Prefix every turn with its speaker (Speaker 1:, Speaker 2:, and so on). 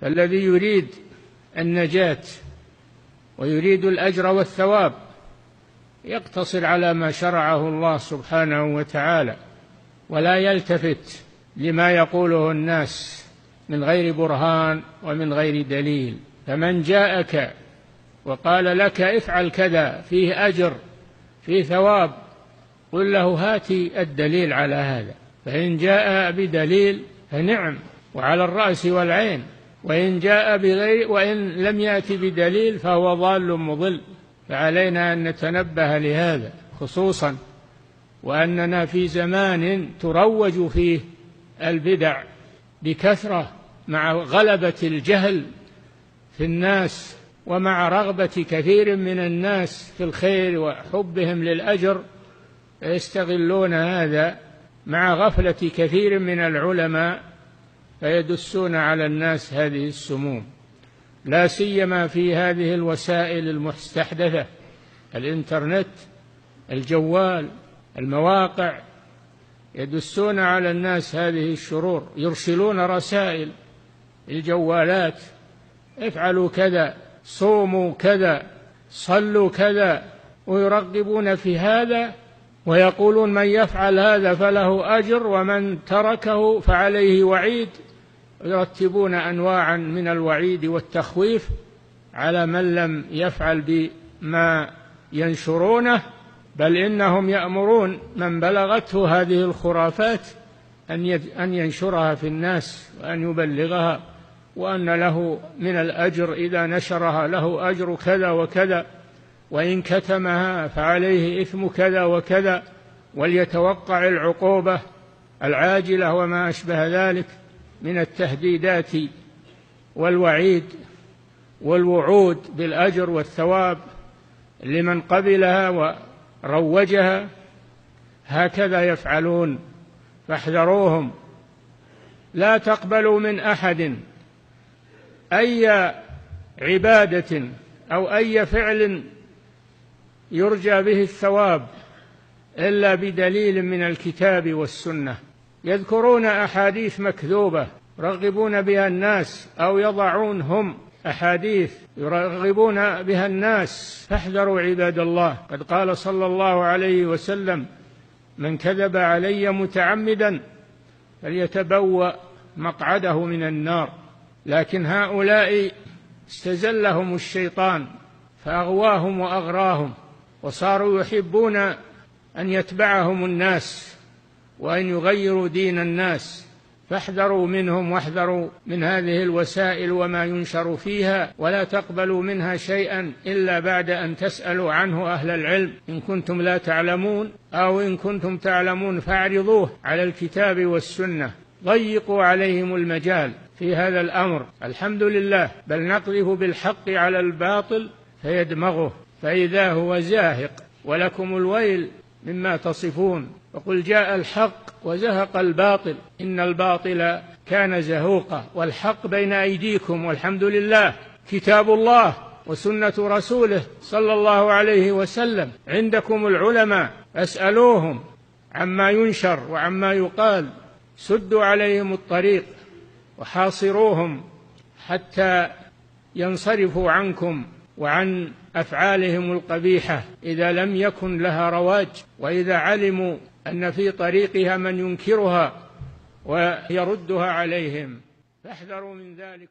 Speaker 1: الذي يريد النجاة ويريد الأجر والثواب يقتصر على ما شرعه الله سبحانه وتعالى، ولا يلتفت لما يقوله الناس من غير برهان ومن غير دليل. فمن جاءك وقال لك افعل كذا فيه أجر فيه ثواب، قل له هاتي الدليل على هذا، فإن جاء بدليل فنعم وعلى الرأس والعين، وإن لم يأتي بدليل فهو ضال مضل. فعلينا أن نتنبه لهذا خصوصا وأننا في زمان تروج فيه البدع بكثرة، مع غلبة الجهل في الناس ومع رغبة كثير من الناس في الخير وحبهم للأجر، يستغلون هذا مع غفلة كثير من العلماء فيدسون على الناس هذه السموم، لا سيما في هذه الوسائل المستحدثة، الإنترنت، الجوال، المواقع، يدسون على الناس هذه الشرور، يرسلون رسائل الجوالات افعلوا كذا، صوموا كذا، صلوا كذا، ويرغبون في هذا، ويقولون من يفعل هذا فله أجر ومن تركه فعليه وعيد، يرتبون أنواعا من الوعيد والتخويف على من لم يفعل بما ينشرونه، بل إنهم يأمرون من بلغته هذه الخرافات أن ينشرها في الناس وأن يبلغها، وأن له من الأجر إذا نشرها له أجر كذا وكذا، وإن كتمها فعليه إثم كذا وكذا، وليتوقع العقوبة العاجلة وما أشبه ذلك من التهديدات والوعيد والوعود بالأجر والثواب لمن قبلها وروجها. هكذا يفعلون، فاحذروهم. لا تقبلوا من أحد أي عبادة أو أي فعل يرجى به الثواب إلا بدليل من الكتاب والسنة. يذكرون أحاديث مكذوبة يرغبون بها الناس، أو يضعون هم أحاديث يرغبون بها الناس، فاحذروا عباد الله. قد قال صلى الله عليه وسلم: من كذب علي متعمدا فليتبوأ مقعده من النار. لكن هؤلاء استزلهم الشيطان فأغواهم وأغراهم، وصاروا يحبون أن يتبعهم الناس وأن يغيروا دين الناس. فاحذروا منهم واحذروا من هذه الوسائل وما ينشر فيها، ولا تقبلوا منها شيئا إلا بعد أن تسألوا عنه أهل العلم إن كنتم لا تعلمون، أو إن كنتم تعلمون فاعرضوه على الكتاب والسنة. ضيقوا عليهم المجال في هذا الأمر. الحمد لله، بل نقذف بالحق على الباطل فيدمغه فإذا هو زاهق، ولكم الويل مما تصفون. وقل جاء الحق وزهق الباطل إن الباطل كان زهوقا، والحق بين أيديكم والحمد لله، كتاب الله وسنة رسوله صلى الله عليه وسلم. عندكم العلماء فاسألوهم عما ينشر وعما يقال، سدوا عليهم الطريق وحاصروهم حتى ينصرفوا عنكم وعن أفعالهم القبيحة إذا لم يكن لها رواج، وإذا علموا أن في طريقها من ينكرها ويردها عليهم، فاحذروا من ذلك.